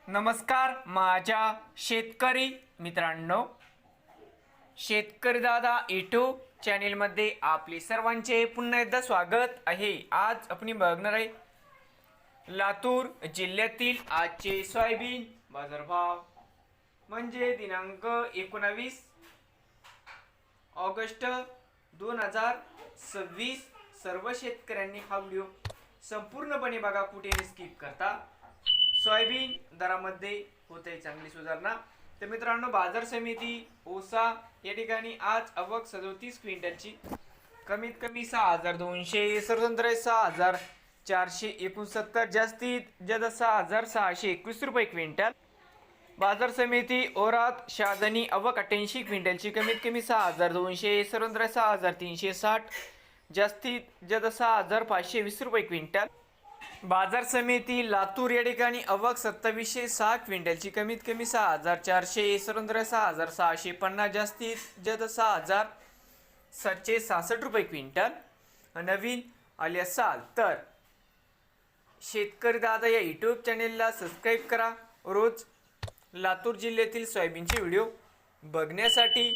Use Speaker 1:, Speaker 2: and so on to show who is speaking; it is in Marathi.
Speaker 1: नमस्कार माझ्या शेतकरी मित्रांनो, शेतकरी दादा यूट्यूब चॅनेलमध्ये आपले सर्वांचे पुन्हा एकदा स्वागत आहे। आज आपण बघणार आहे लातूर जिल्ह्यातील आजचे सोयाबीन बाजारभाव म्हणजे दिनांक 19 ऑगस्ट 2026। सर्व शेतकऱ्यांनी हा व्हिडिओ संपूर्णपणे बघा, कुठे स्किप करता। सोयाबीन दरामध्ये होते चांगली सुधारणा। तर मित्रांनो, बाजार समिती ओसा या ठिकाणी आज आवक 37 क्विंटलची कमीत कमी 6200, स्वतंत्र 6469, जास्तीत जास्त 6621 रुपये क्विंटल। बाजार समिती औराद शहाजनी आवक 88 क्विंटलची कमीत कमी 6200, स्वतंत्र 6360, जास्तीत जास्त 6520 रुपये क्विंटल। बाजार समिती लातूर या ठिकाणी आवक 2706 क्विंटलची कमीत कमी 6400, स्वतंत्र 6650, जास्तीत जास्त 6766 रुपये क्विंटल। नवीन आले असाल तर शेतकरी दादा या यूट्यूब चॅनेलला सबस्क्राईब करा, रोज लातूर जिल्ह्यातील सोयाबीनचे व्हिडिओ बघण्यासाठी।